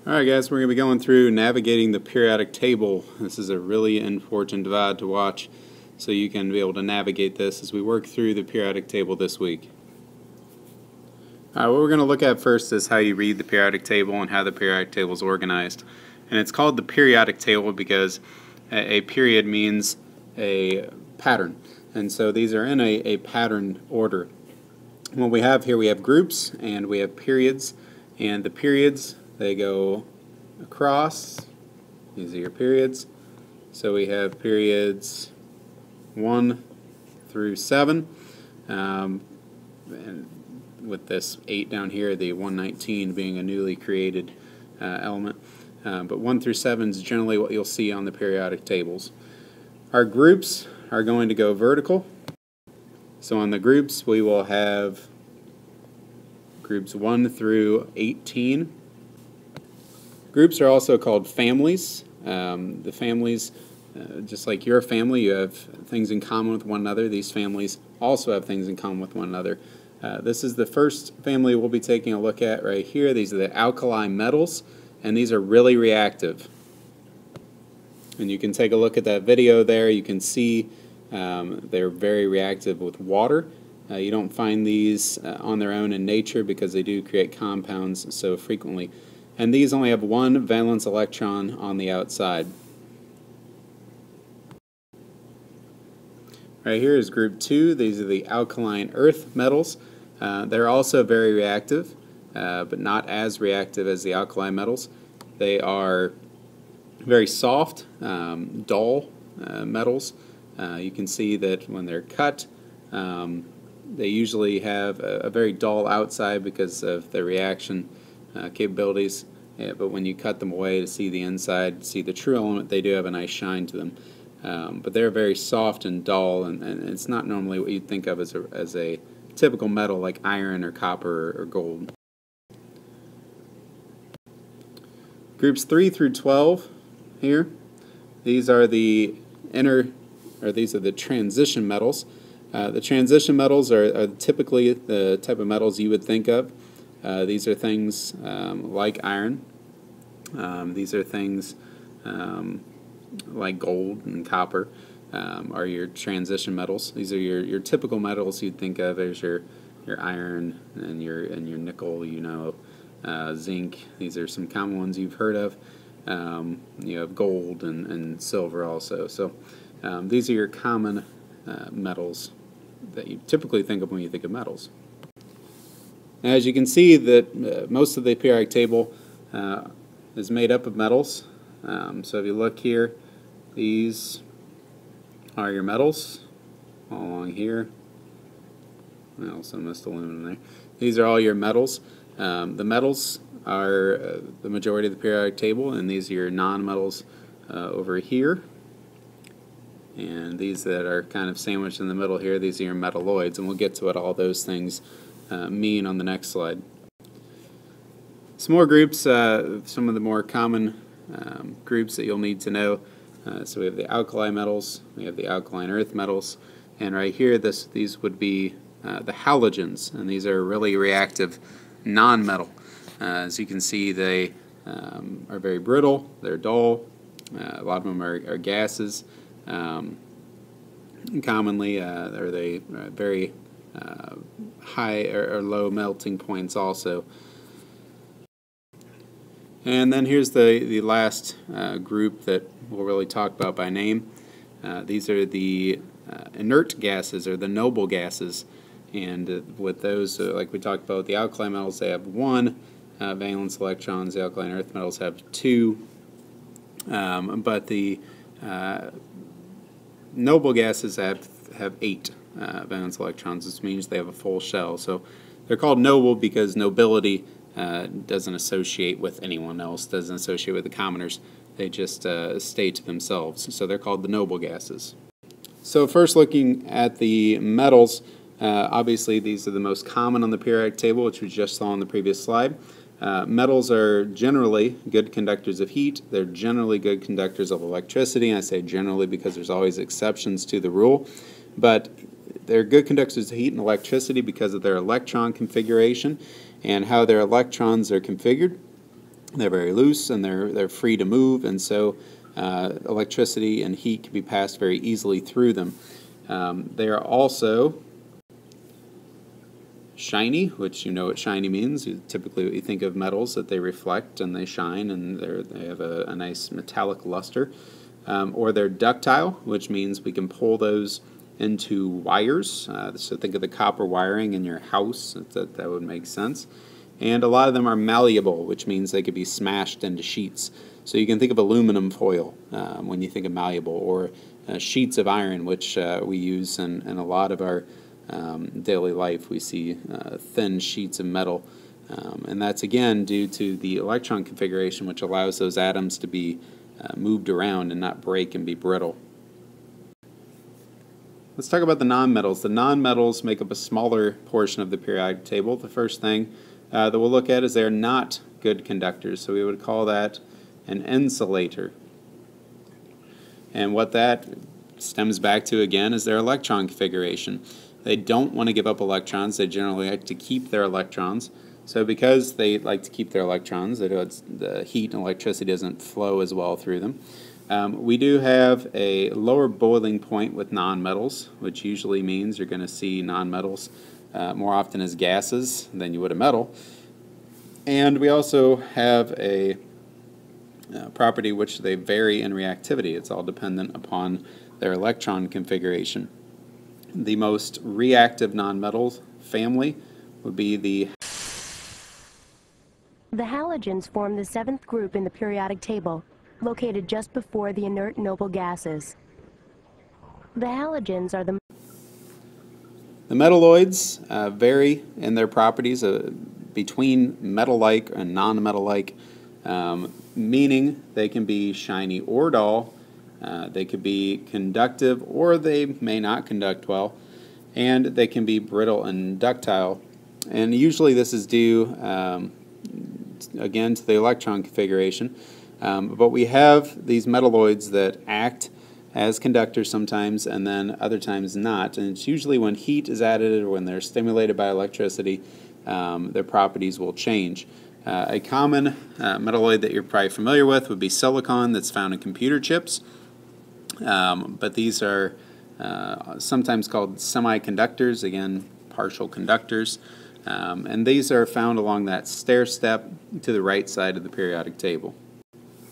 Alright guys, we're going to be going through navigating the periodic table. This is a really important divide to watch so you can be able to navigate this as we work through the periodic table this week. Alright, what we're going to look at first is how you read the periodic table and how the periodic table is organized. And it's called the periodic table because a period means a pattern. And so these are in a pattern order. What we have here, we have groups and we have periods. And the periods, they go across. These are your periods. So we have periods 1 through 7. And with this 8 down here, the 119 being a newly created element. But 1 through 7 is generally what you'll see on the periodic tables. Our groups are going to go vertical. So on the groups, we will have groups 1 through 18. Groups are also called families. The families, just like your family, you have things in common with one another. These families also have things in common with one another. This is the first family we'll be taking a look at right here. These are the alkali metals, and these are really reactive. And you can take a look at that video there. You can see they're very reactive with water. You don't find these on their own in nature because they do create compounds so frequently. And these only have one valence electron on the outside. Right here is group 2. These are the alkaline earth metals. They're also very reactive, but not as reactive as the alkali metals. They are very soft, dull metals. You can see that when they're cut, they usually have a very dull outside because of the reaction capabilities, but when you cut them away to see the inside, see the true element, they do have a nice shine to them. But they're very soft and dull, and it's not normally what you'd think of as a typical metal like iron or copper or gold. Groups 3 through 12 here, these are the transition metals. The transition metals are typically the type of metals you would think of. These are things like iron. These are things like gold and copper are your transition metals. These are your typical metals you'd think of as your iron and your nickel, zinc. These are some common ones you've heard of. You have gold and silver also. So these are your common metals that you typically think of when you think of metals. Now, as you can see, that most of the periodic table is made up of metals. So if you look here, these are your metals all along here. I also missed aluminum there. These are all your metals. The metals are the majority of the periodic table, and these are your non-metals over here. And these that are kind of sandwiched in the middle here, these are your metalloids, and we'll get to what all those things mean on the next slide. Some more groups, some of the more common groups that you'll need to know. So we have the alkali metals, we have the alkaline earth metals, and right here these would be the halogens, and these are really reactive non-metal. As you can see, they are very brittle, they're dull, a lot of them are gases. Commonly, are they very high or low melting points also. And then here's the last group that we'll really talk about by name. These are the inert gases, or the noble gases. And with those, like we talked about, the alkali metals, they have 1 valence electrons. The alkaline earth metals have 2. But the noble gases have 8 valence electrons. This means they have a full shell. So they're called noble because nobility doesn't associate with anyone else, doesn't associate with the commoners. They just stay to themselves. So they're called the noble gases. So first, looking at the metals, obviously these are the most common on the periodic table, which we just saw on the previous slide. Metals are generally good conductors of heat. They're generally good conductors of electricity. And I say generally because there's always exceptions to the rule. But they're good conductors of heat and electricity because of their electron configuration and how their electrons are configured. They're very loose and they're free to move, and so electricity and heat can be passed very easily through them. They are also shiny, which you know what shiny means. Typically what you think of metals, that they reflect and they shine and they have a nice metallic luster. Or they're ductile, which means we can pull those into wires. So think of the copper wiring in your house. That would make sense. And a lot of them are malleable, which means they could be smashed into sheets. So you can think of aluminum foil when you think of malleable, or sheets of iron, which we use in a lot of our daily life. We see thin sheets of metal, and that's again due to the electron configuration, which allows those atoms to be moved around and not break and be brittle. Let's talk about the nonmetals. The nonmetals make up a smaller portion of the periodic table. The first thing that we'll look at is they're not good conductors, so we would call that an insulator. And what that stems back to again is their electron configuration. They don't want to give up electrons. They generally like to keep their electrons. So because they like to keep their electrons, the heat and electricity doesn't flow as well through them. We do have a lower boiling point with nonmetals, which usually means you're going to see nonmetals more often as gases than you would a metal. And we also have a property which they vary in reactivity. It's all dependent upon their electron configuration. The most reactive nonmetal family would be the halogens form the 7th group in the periodic table, located just before the inert noble gases. The halogens are the metalloids vary in their properties between metal-like and non-metal-like, meaning they can be shiny or dull. They could be conductive or they may not conduct well, and they can be brittle and ductile. And usually this is due, again, to the electron configuration. But we have these metalloids that act as conductors sometimes and then other times not. And it's usually when heat is added or when they're stimulated by electricity, their properties will change. A common metalloid that you're probably familiar with would be silicon, that's found in computer chips. But these are sometimes called semiconductors, again, partial conductors. And these are found along that stair step to the right side of the periodic table.